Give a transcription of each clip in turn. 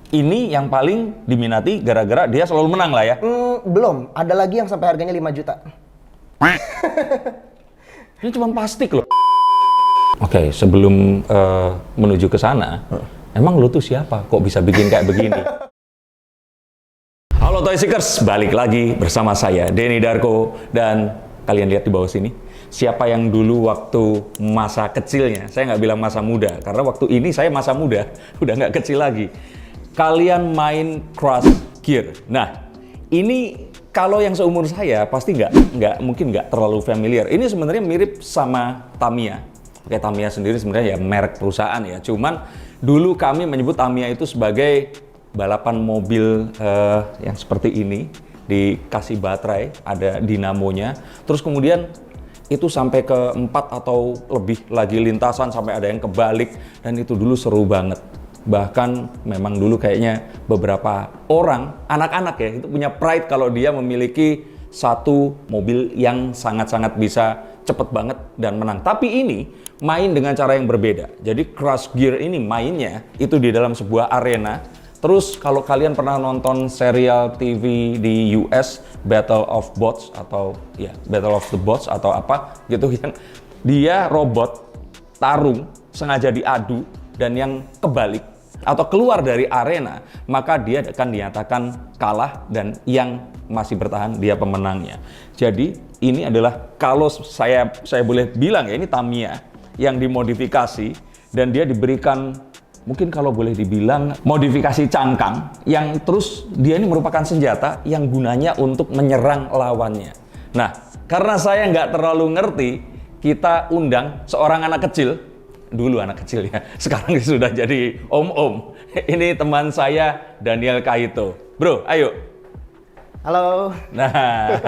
ini yang paling diminati gara-gara dia selalu menang lah ya. Belum, ada lagi yang sampai harganya 5 juta. Ini cuma plastik loh. Oke, sebelum menuju ke sana, emang lu tuh siapa? Kok bisa bikin kayak begini? Halo Toy Seekers, balik lagi bersama saya Denny Darko, dan kalian lihat di bawah sini siapa yang dulu waktu masa kecilnya, saya nggak bilang masa muda karena waktu ini saya masa muda, udah nggak kecil lagi, kalian main Crush Gear. Nah, ini kalau yang seumur saya pasti mungkin nggak terlalu familiar. Ini sebenarnya mirip sama Tamiya. Oke, Tamiya sendiri sebenarnya ya merek perusahaan ya, cuman dulu kami menyebut Tamiya itu sebagai balapan mobil yang seperti ini, dikasih baterai, ada dinamonya, terus kemudian itu sampai ke 4 atau lebih lagi lintasan, sampai ada yang kebalik, dan itu dulu seru banget. Bahkan memang dulu kayaknya beberapa orang, anak-anak ya, itu punya pride kalau dia memiliki satu mobil yang sangat-sangat bisa cepet banget dan menang. Tapi ini main dengan cara yang berbeda. Jadi Crush Gear ini mainnya itu di dalam sebuah arena. Terus kalau kalian pernah nonton serial TV di US, Battle of Bots atau ya Battle of the Bots atau apa gitu, yang dia robot tarung sengaja diadu, dan yang kebalik atau keluar dari arena maka dia akan dinyatakan kalah, dan yang masih bertahan dia pemenangnya. Jadi ini adalah, kalau saya boleh bilang ya, ini Tamiya yang dimodifikasi, dan dia diberikan mungkin kalau boleh dibilang modifikasi cangkang, yang terus dia ini merupakan senjata yang gunanya untuk menyerang lawannya. Nah, karena saya nggak terlalu ngerti, kita undang seorang anak kecil, dulu anak kecil ya, sekarang sudah jadi om-om. Ini teman saya, Daniel Kaito. Bro, ayo. Halo. Nah,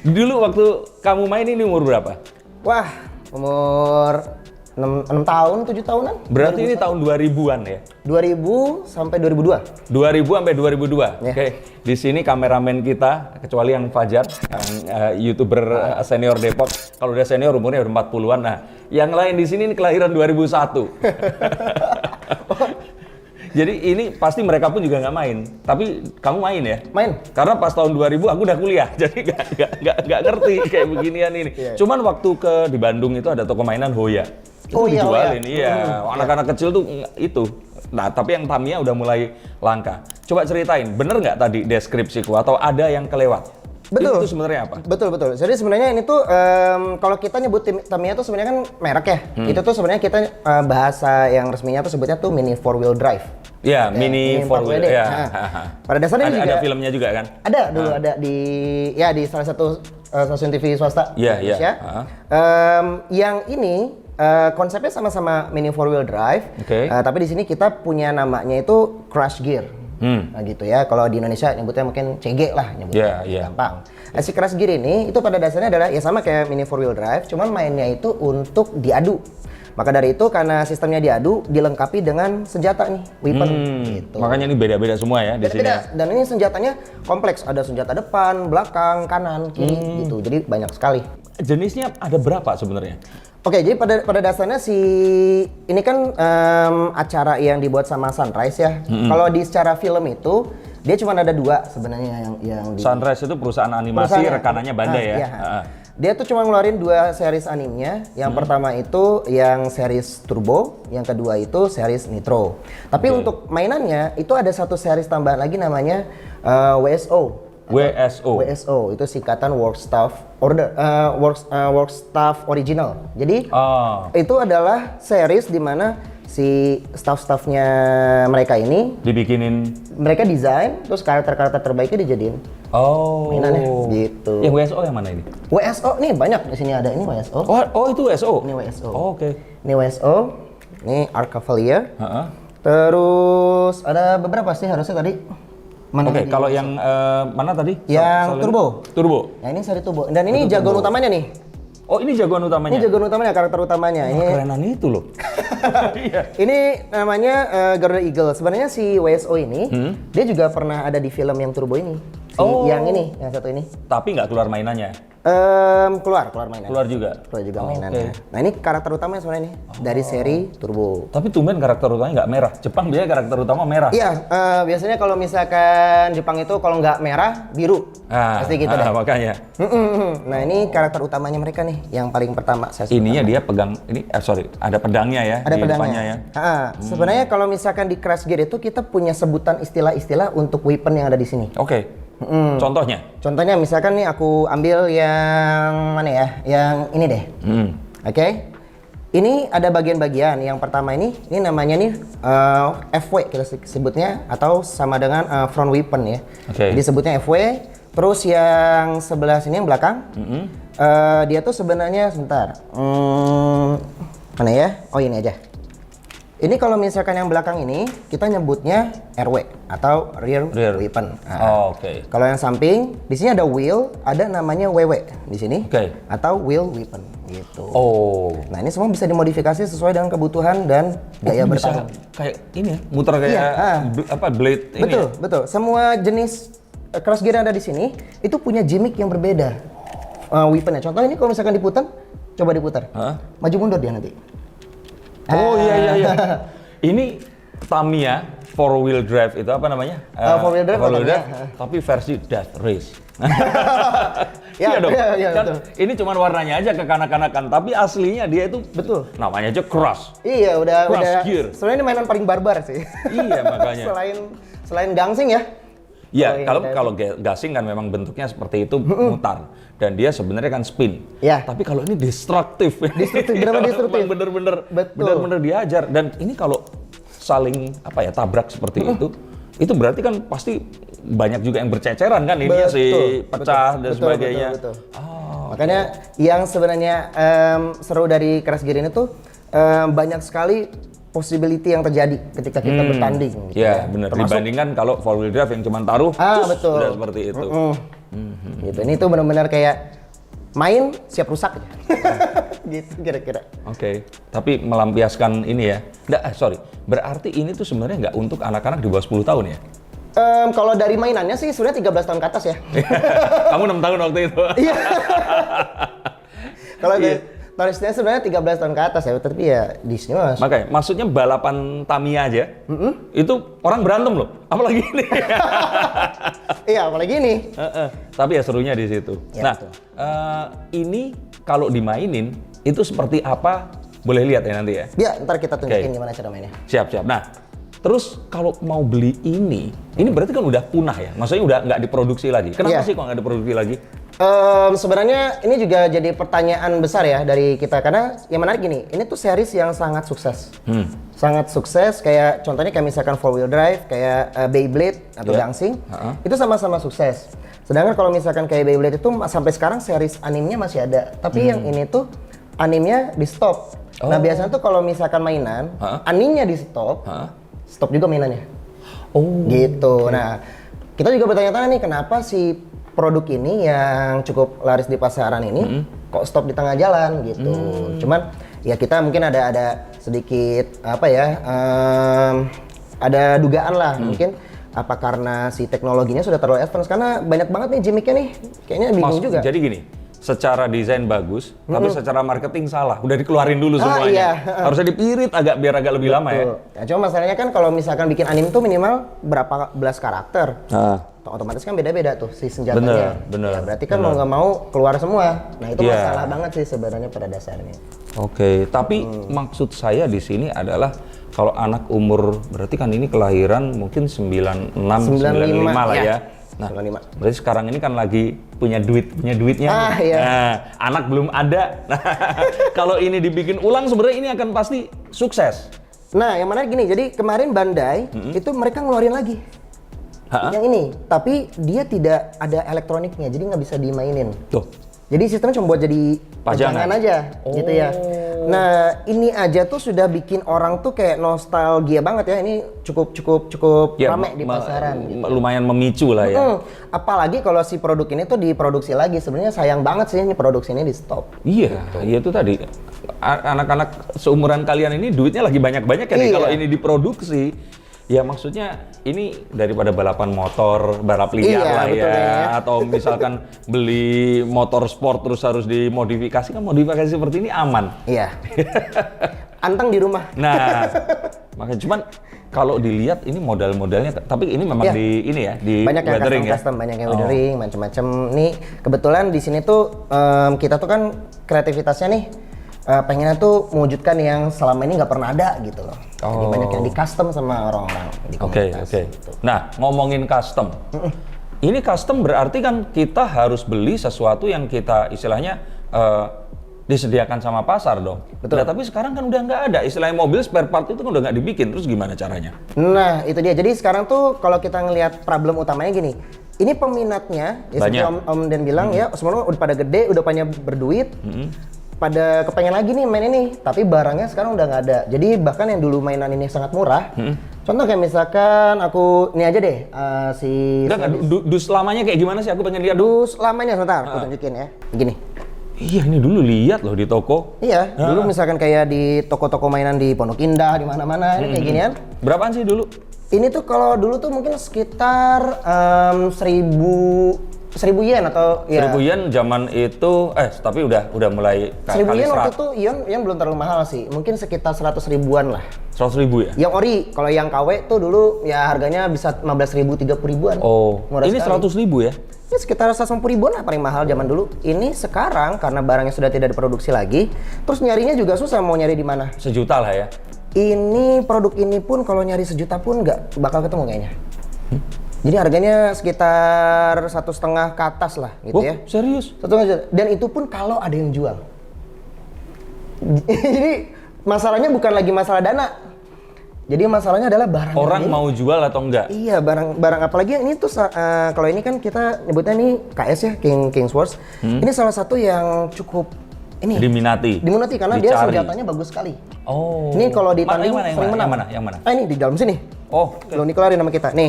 dulu waktu kamu main ini umur berapa? Wah, umur 6 tahun, 7 tahunan. Berarti ini tahun 2000-an ya? 2000 sampai 2002. 2000 sampai 2002. Ya. Oke. Di sini kameramen kita, kecuali yang Fajar, yang YouTuber senior Depok. Kalau udah senior umurnya udah 40-an. Nah, yang lain di sini ini kelahiran 2001. Jadi ini pasti mereka pun juga nggak main. Tapi kamu main ya? Main. Karena pas tahun 2000 aku udah kuliah, jadi nggak ngerti kayak beginian ini. Iya. Cuman waktu di Bandung itu ada toko mainan Hoya. Itu dijualin, iya. Anak-anak kecil tuh itu. Nah, tapi yang Tamiya udah mulai langka. Coba ceritain, bener nggak tadi deskripsiku atau ada yang kelewat? Betul. Itu sebenarnya apa? Betul. Jadi sebenarnya ini tuh kalau kita nyebut Tamiya tuh sebenarnya kan merek ya. Itu tuh sebenarnya kita bahasa yang resminya tuh sebutnya tuh mini 4-wheel drive. Ya, mini 4-wheel. Ya. Nah, pada dasarnya juga ada filmnya juga kan? Ada dulu, ada di salah satu stasiun TV swasta Indonesia. Yang ini konsepnya sama-sama mini 4-wheel drive. Tapi di sini kita punya namanya itu Crush Gear. Nah gitu ya, kalau di Indonesia nyebutnya mungkin CG lah nyebutnya, gampang. Si Crush Gear ini itu pada dasarnya adalah ya sama kayak mini 4-wheel drive, cuman mainnya itu untuk diadu. Maka dari itu, karena sistemnya diadu, dilengkapi dengan senjata nih, weapon gitu. Makanya ini beda-beda semua ya di sini. Dan ini senjatanya kompleks, ada senjata depan, belakang, kanan, kiri gitu. Jadi banyak sekali. Jenisnya ada berapa sebenarnya? Oke, jadi pada dasarnya ini kan acara yang dibuat sama Sunrise ya. Kalau di secara film itu dia cuma ada 2 sebenarnya yang Sunrise itu perusahaan animasi, rekanannya Bandai ya. Iya. Dia tuh cuma ngeluarin 2 series animenya. Yang pertama itu yang series Turbo, yang kedua itu series Nitro. Tapi untuk mainannya itu ada satu series tambahan lagi namanya WSO. WSO itu singkatan Work Staff Original. Jadi itu adalah series di mana si staff-staffnya mereka ini mereka desain, terus karakter-karakter terbaiknya dijadiin mainannya gitu. Yang WSO yang mana ini? WSO nih banyak di sini, ada ini WSO. Oh itu WSO. Ini WSO. Oke. Ini WSO. Ini Arc Cavalier. Terus ada beberapa sih harusnya tadi. Oke, kalau yang mana tadi? Yang Turbo. Yang ini seri Turbo. Dan ini jagoan utamanya nih. Oh, ini jagoan utamanya? Ini jagoan utamanya, karakter utamanya. Ini kerenan itu loh. Ini namanya Garuda Eagle. Sebenarnya si WSO ini, dia juga pernah ada di film yang Turbo ini. Yang ini, yang satu ini. Tapi nggak keluar mainannya? Keluar mainan. Keluar juga mainannya. Okay. Nah ini karakter utamanya sebenarnya nih dari seri Turbo. Tapi tumben karakter utamanya nggak merah. Jepang biasanya karakter utama merah. Iya, biasanya kalau misalkan Jepang itu kalau nggak merah biru. Pasti gitu deh. Makanya. Nah ini karakter utamanya mereka nih, yang paling pertama. Ininya dia pegang ini, ada pedangnya ya. Ada di pedangnya ya. Sebenarnya kalau misalkan di Crash Gear itu kita punya sebutan istilah-istilah untuk weapon yang ada di sini. Oke. Contohnya misalkan nih aku ambil yang mana ya? Yang ini deh. Oke. Ini ada bagian-bagian. Yang pertama ini namanya nih FW kita sebutnya, atau sama dengan front weapon ya. Jadi sebutnya FW. Terus yang sebelah sini yang belakang, dia tuh sebenarnya sebentar. Mana ya? Oh ini aja. Ini kalau misalkan yang belakang ini kita nyebutnya RW atau rear weapon. Oke. Kalau yang samping di sini ada wheel, ada namanya WW di sini. Atau wheel weapon gitu. Nah, ini semua bisa dimodifikasi sesuai dengan kebutuhan dan gaya bertarung. Kayak ini ya, muter kayak blade ini. Betul. Semua jenis Crash Gear yang ada di sini itu punya gimmick yang berbeda. Weaponnya. Contoh ini kalau misalkan diputar, coba diputar. Maju mundur dia nanti. Iya. Ini Tamiya 4-wheel drive itu apa namanya? 4-wheel drive, tapi versi Death Race. Iya dong. Kan ini cuma warnanya aja kekanak-kanakan, tapi aslinya dia itu namanya aja Crash. Iya, udah Gear. Sebenarnya ini mainan paling barbar sih. Iya, makanya. selain gangsing ya. Ya, kalau gasing kan memang bentuknya seperti itu, mutar, dan dia sebenarnya kan spin. Ya. Tapi kalau ini destruktif. Berapa destruktif? Bener-bener diajar. Dan ini kalau saling tabrak seperti itu berarti kan pasti banyak juga yang berceceran kan, ini pecah dan sebagainya. Makanya yang sebenarnya seru dari Crash Gear ini tuh banyak sekali possibility yang terjadi ketika kita bertanding. Iya, benar. Dibandingkan kalau 4-wheel drive yang cuma taruh, udah seperti itu. Gitu. Ini tuh benar-benar kayak main siap rusak aja. Gitu kira-kira. Oke. Tapi melampiaskan ini ya. Berarti ini tuh sebenarnya nggak untuk anak-anak di bawah 10 tahun ya? Kalau dari mainannya sih sebenarnya 13 tahun ke atas ya. Kamu 6 tahun waktu itu. Iya. Kalau Tarisnya sebenarnya 13 tahun ke atas ya, tapi ya Disney mas. Makanya, maksudnya balapan Tamiya aja, itu orang berantem loh, apalagi ini. Iya, apalagi ini. Tapi ya serunya di situ. Ya, ini kalau dimainin, itu seperti apa? Boleh lihat ya nanti ya? Ya, ntar kita tunjukin gimana cara mainnya. Siap. Nah, terus kalau mau beli ini berarti kan udah punah ya? Maksudnya udah nggak diproduksi lagi. Kenapa sih kok nggak diproduksi lagi? Sebenarnya ini juga jadi pertanyaan besar ya dari kita, karena yang menarik gini, ini tuh series yang sangat sukses. Sangat sukses, kayak contohnya kayak misalkan 4-wheel drive, kayak Beyblade atau Gangsing, itu sama-sama sukses. Sedangkan kalau misalkan kayak Beyblade itu sampai sekarang series animenya masih ada, tapi yang ini tuh animenya di stop. Nah biasanya tuh kalau misalkan mainan, animenya di stop, stop juga mainannya. Gitu. Nah kita juga bertanya-tanya nih, kenapa si produk ini yang cukup laris di pasaran ini kok stop di tengah jalan gitu. Cuman ya kita mungkin ada sedikit ada dugaan lah, mungkin apa karena si teknologinya sudah terlalu advance, karena banyak banget nih gimmicknya nih, kayaknya bingung juga. Jadi gini, secara desain bagus, tapi secara marketing salah. Udah dikeluarin dulu semuanya. Harusnya dipirit biar agak lebih lama ya. Cuma masalahnya kan kalau misalkan bikin anime tuh minimal berapa belas karakter. Otomatis kan beda-beda tuh si senjatanya. Bener. Ya, berarti kan mau nggak mau keluar semua. Nah itu masalah banget sih sebenarnya pada dasarnya. Oke, tapi maksud saya di sini adalah kalau anak umur, berarti kan ini kelahiran mungkin 96, 95 lah ya. Nah, 95. Berarti sekarang ini kan lagi punya duitnya. Nah, anak belum ada. Nah, kalau ini dibikin ulang sebenarnya ini akan pasti sukses. Nah, yang menarik gini, jadi kemarin Bandai itu mereka ngeluarin lagi. Yang ini, tapi dia tidak ada elektroniknya, jadi nggak bisa dimainin. Tuh. Jadi sistemnya cuma buat jadi pajangan aja, gitu ya. Nah, ini aja tuh sudah bikin orang tuh kayak nostalgia banget ya. Ini cukup rame di pasaran. Gitu. Lumayan memicu lah ya. Apalagi kalau si produk ini tuh diproduksi lagi. Sebenarnya sayang banget sih ini produksi ini di stop. Iya, gitu. Iya itu tadi. Anak-anak seumuran kalian ini duitnya lagi banyak-banyak ya nih. Kalau ini diproduksi, Ya maksudnya ini daripada balapan motor, balap liar lah betul ya. Atau misalkan beli motor sport terus harus dimodifikasi, kan modifikasi seperti ini aman. Iya. Anteng di rumah. Nah, makanya cuman kalau dilihat ini modal-modalnya, tapi ini memang di ini ya, di banyak yang weathering custom, banyak yang weathering, macam-macam. Nih kebetulan di sini tuh kita tuh kan kreativitasnya nih pengennya tuh mewujudkan yang selama ini nggak pernah ada gitu loh. Jadi banyak yang di custom sama orang-orang di komunitas. Gitu. Nah, ngomongin custom, ini custom berarti kan kita harus beli sesuatu yang kita istilahnya disediakan sama pasar dong. Betul. Nah, tapi sekarang kan udah nggak ada. Istilahnya mobil spare part itu kan udah nggak dibikin. Terus gimana caranya? Nah, itu dia. Jadi sekarang tuh kalau kita ngelihat problem utamanya gini. Ini peminatnya, ya seperti Om Den bilang ya, semua udah pada gede, udah banyak berduit. Pada kepengen lagi nih main ini, tapi barangnya sekarang udah nggak ada. Jadi bahkan yang dulu mainan ini sangat murah. Contoh kayak misalkan aku ini aja deh dus lamanya kayak gimana sih? Aku pengen lihat. Dus lamanya sebentar, aku tunjukin ya. Gini. Iya, ini dulu lihat loh di toko. Iya, dulu misalkan kayak di toko-toko mainan di Pondok Indah, di mana-mana ini kayak ginian. Berapaan sih dulu? Ini tuh kalau dulu tuh mungkin sekitar 1.000 yen atau ya 1.000 yen zaman itu tapi udah mulai 1.000 yen waktu itu ion belum terlalu mahal sih, mungkin sekitar 100 ribuan lah. 100 ribu ya? Yang ori, kalau yang KW tuh dulu ya harganya bisa 15 ribu, 30 ribuan. Murah ini sekali. 100 ribu ya? Ini sekitar 150 ribuan lah paling mahal zaman dulu. Ini sekarang karena barangnya sudah tidak diproduksi lagi, terus nyarinya juga susah, mau nyari di mana? Sejuta lah ya? Ini produk ini pun kalau nyari sejuta pun nggak bakal ketemu kayaknya. Jadi harganya sekitar 1,5 ke atas lah gitu ya. Serius? 1,5 juta. Dan itu pun kalau ada yang jual. Jadi masalahnya bukan lagi masalah dana. Jadi masalahnya adalah barang. Orang mau jual atau enggak? Iya, barang apalagi yang ini tuh kalau ini kan kita nyebutnya nih KS ya, Kingsworth. Ini salah satu yang cukup diminati karena dia senjatanya bagus sekali. Ini kalau ditanding sering menang. Yang mana? Ini di dalam sini. Belum dikeluarin nama kita. Nih.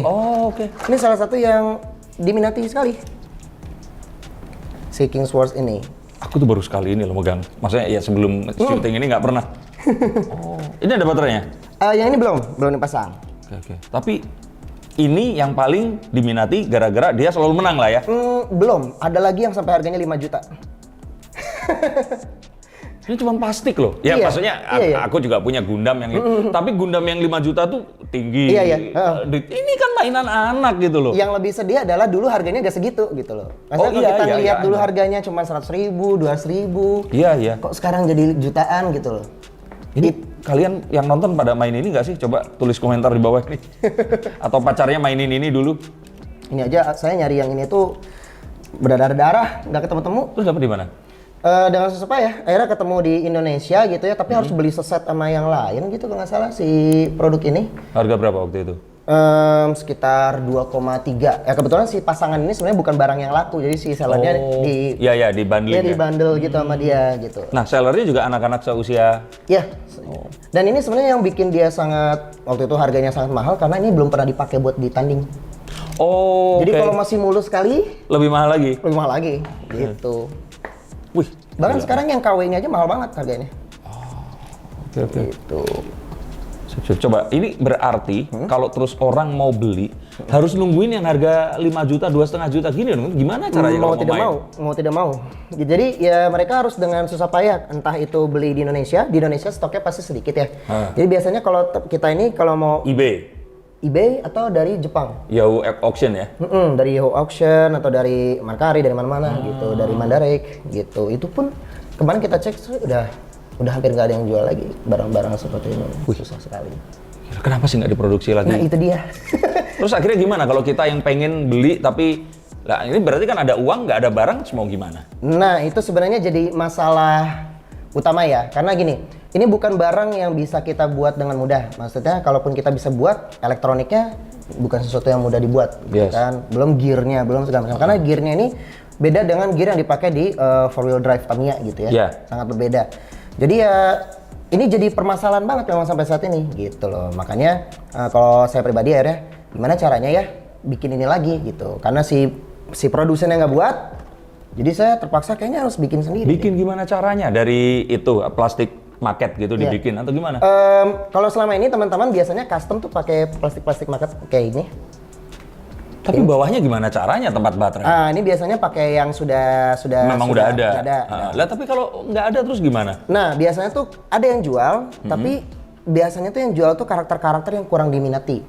Ini salah satu yang diminati sekali. Si Kingsworth ini. Aku tuh baru sekali ini loh megang. Maksudnya ya sebelum syuting ini nggak pernah. Ini ada baterainya? Yang ini belum dipasang. Oke. Tapi ini yang paling diminati gara-gara dia selalu menang lah ya? Belum. Ada lagi yang sampai harganya 5 juta. Ini cuma plastik loh. Ya maksudnya aku juga punya Gundam yang tapi Gundam yang 5 juta tuh tinggi. Ini kan mainan anak gitu loh. Yang lebih sedih adalah dulu harganya gak segitu gitu loh. Maksudnya kalau kita lihat dulu harganya cuma 100 ribu, 200 ribu. Iya. Kok sekarang jadi jutaan gitu loh. Ini kalian yang nonton pada main ini nggak sih? Coba tulis komentar di bawah nih. Atau pacarnya mainin ini dulu. Ini aja saya nyari yang ini tuh berdarah-darah, nggak ketemu-temu. Terus dapat di mana? Dengan susah ya, akhirnya ketemu di Indonesia gitu ya, tapi harus beli seset sama yang lain gitu kalau nggak salah si produk ini. Harga berapa waktu itu? Sekitar 2,3. Ya kebetulan si pasangan ini sebenarnya bukan barang yang laku, jadi si sellernya di bundling. Di bundle gitu sama dia gitu. Nah, sellernya juga anak-anak seusia. Iya. Dan ini sebenarnya yang bikin dia waktu itu harganya sangat mahal karena ini belum pernah dipakai buat ditanding. Jadi kalau masih mulus sekali, lebih mahal lagi. Lebih mahal lagi, gitu. Wih, bahkan sekarang yang KW-nya aja mahal banget harganya. Oke. Gitu. Coba, ini berarti kalau terus orang mau beli harus nungguin yang harga 5 juta, 2,5 juta gini dong. Gimana caranya mau tidak mau. Jadi ya mereka harus dengan susah payah, entah itu beli di Indonesia stoknya pasti sedikit ya. Jadi biasanya kalau kita ini kalau mau eBay atau dari Jepang. Yahoo Auction ya? Dari Yahoo Auction atau dari Mercari, dari mana-mana gitu, dari Mandarake gitu. Itu pun kemarin kita cek udah hampir nggak ada yang jual lagi barang-barang seperti ini. Susah sekali. Kenapa sih nggak diproduksi lagi? Nah itu dia. Terus akhirnya gimana kalau kita yang pengen beli tapi ini berarti kan ada uang nggak ada barang, mau gimana? Nah itu sebenarnya jadi masalah utama ya, karena gini, ini bukan barang yang bisa kita buat dengan mudah. Maksudnya kalaupun kita bisa buat, elektroniknya bukan sesuatu yang mudah dibuat, kan? Belum gearnya, belum segala macam. Karena gearnya ini beda dengan gear yang dipakai di 4-wheel drive Tamiya gitu ya, sangat berbeda. Jadi ya ini jadi permasalahan banget memang sampai saat ini gitu loh. Makanya kalau saya pribadi akhirnya gimana caranya ya bikin ini lagi gitu. Karena si produsennya nggak buat, jadi saya terpaksa kayaknya harus bikin sendiri. Bikin gimana caranya? Dari itu plastik market gitu dibikin atau gimana? Kalau selama ini teman-teman biasanya custom tuh pakai plastik market kayak ini. Tapi bawahnya gimana caranya tempat baterai? Ini biasanya pakai yang sudah memang udah ada. Lah tapi kalau nggak ada terus gimana? Nah, biasanya tuh ada yang jual, tapi biasanya tuh yang jual tuh karakter-karakter yang kurang diminati.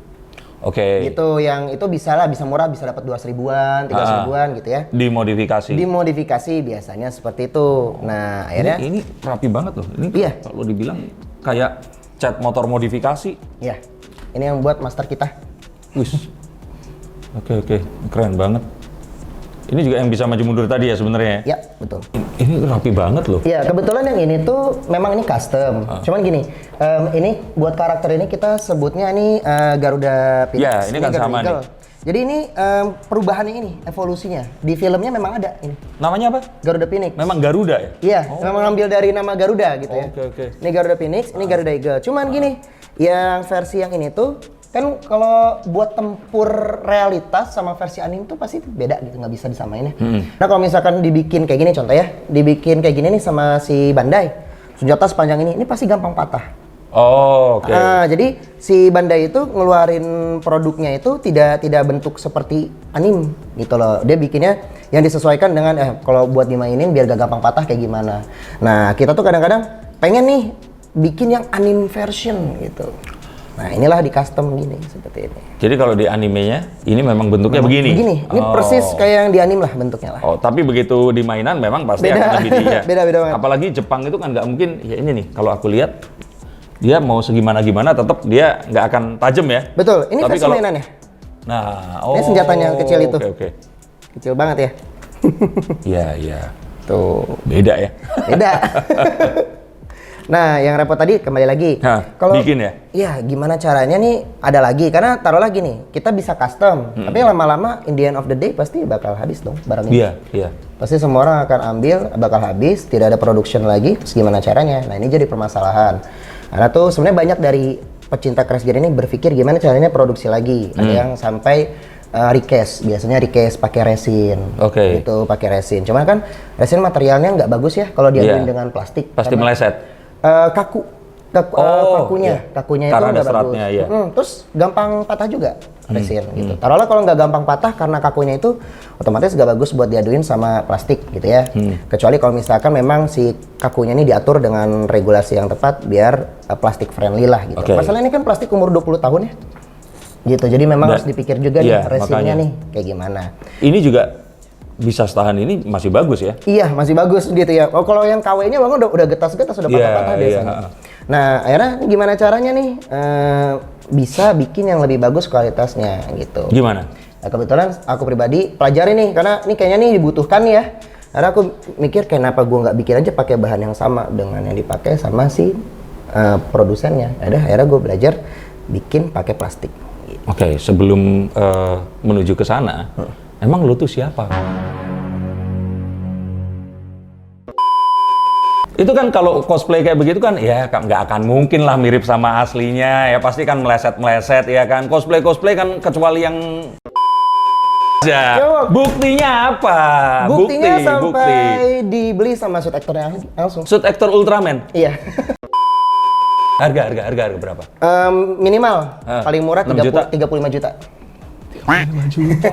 Oke. Gitu, yang itu bisa murah, bisa dapat 200 ribuan, 300 ribuan gitu ya. Dimodifikasi. Dimodifikasi biasanya seperti itu. Nah, akhirnya ini rapi banget loh. Ini kalau dibilang kayak cat motor modifikasi. Iya. Ini yang buat master kita. Wis. Oke, keren banget. Ini juga yang bisa maju mundur tadi ya sebenarnya. Iya, betul. Ini rapi banget loh. Iya, kebetulan yang ini tuh memang ini custom. Cuman gini, ini buat karakter ini kita sebutnya ini Garuda Phoenix. Iya, ini kan sama nih. Jadi ini perubahannya ini, evolusinya. Di filmnya memang ada ini. Namanya apa? Garuda Phoenix. Memang Garuda ya? Iya, memang ambil dari nama Garuda gitu ya. Oke. Ini Garuda Phoenix, ini Garuda Eagle. Cuman gini, yang versi yang ini tuh kan kalau buat tempur realitas sama versi anime tuh pasti beda gitu, nggak bisa disamain ya. Nah kalau misalkan dibikin kayak gini contoh ya, dibikin kayak gini nih sama si Bandai, senjata sepanjang ini pasti gampang patah. Oke. Jadi si Bandai itu ngeluarin produknya itu tidak bentuk seperti anime gitu loh. Dia bikinnya yang disesuaikan dengan kalau buat dimainin biar gak gampang patah kayak gimana. Nah kita tuh kadang-kadang pengen nih bikin yang anime version gitu. Nah inilah di custom gini seperti ini. Jadi kalau di animenya ini memang bentuknya begini. Begini, ini persis kayak yang di anime lah bentuknya lah. Tapi begitu di mainan memang pasti akan lebih ya. Beda banget. Apalagi Jepang itu kan nggak mungkin ya ini nih. Kalau aku lihat dia mau segimana tetap dia nggak akan tajam ya. Betul. Ini versi mainannya. Nah, ini senjatanya yang kecil itu. Oke. Kecil banget ya. Iya. Tuh. Beda ya. Beda. Nah, yang repot tadi kembali lagi. Kalau bikin ya? Iya, gimana caranya nih? Ada lagi karena taruh lagi nih, kita bisa custom, tapi lama-lama in the end of the day pasti bakal habis dong barangnya. Iya. Pasti semua orang akan ambil, bakal habis, tidak ada production lagi. Terus gimana caranya? Nah, ini jadi permasalahan. Karena tuh sebenarnya banyak dari pecinta crash gear ini berpikir gimana caranya produksi lagi. Ada yang sampai recase, biasanya recase pakai resin. Gitu, pakai resin. Cuman kan resin materialnya nggak bagus ya kalau diaduin dengan plastik. Pasti meleset. Kakunya itu nggak bagus. Ya. Terus gampang patah juga resin gitu. Taruhlah kalau nggak gampang patah karena kakunya itu otomatis nggak bagus buat diaduin sama plastik gitu ya. Kecuali kalau misalkan memang si kakunya ini diatur dengan regulasi yang tepat biar plastik friendly lah gitu. Masalahnya ini kan plastik umur 20 tahun ya. Gitu. Jadi memang harus dipikir juga nih resinnya nih kayak gimana. Ini juga bisa tahan ini masih bagus ya? Iya, masih bagus gitu ya. Kalau yang KW-nya bang udah getas-getas, udah patah-patah biasanya. Nah, akhirnya gimana caranya nih bisa bikin yang lebih bagus kualitasnya gitu. Gimana? Nah, kebetulan aku pribadi pelajari nih, karena ini kayaknya nih dibutuhkan nih ya. Karena aku mikir kenapa gua nggak bikin aja pakai bahan yang sama dengan yang dipakai sama si produsennya. Akhirnya gue belajar bikin pakai plastik. Oke, sebelum menuju ke sana, emang lu tuh siapa? Itu kan kalau cosplay kayak begitu kan ya nggak akan mungkin lah mirip sama aslinya, ya pasti kan meleset-meleset ya kan. Cosplay kan kecuali yang buktinya apa? Buktinya sampai dibeli sama suit actornya langsung. Suit actor Ultraman? Iya. Harga berapa? Minimal paling murah 35 juta. 5 juta.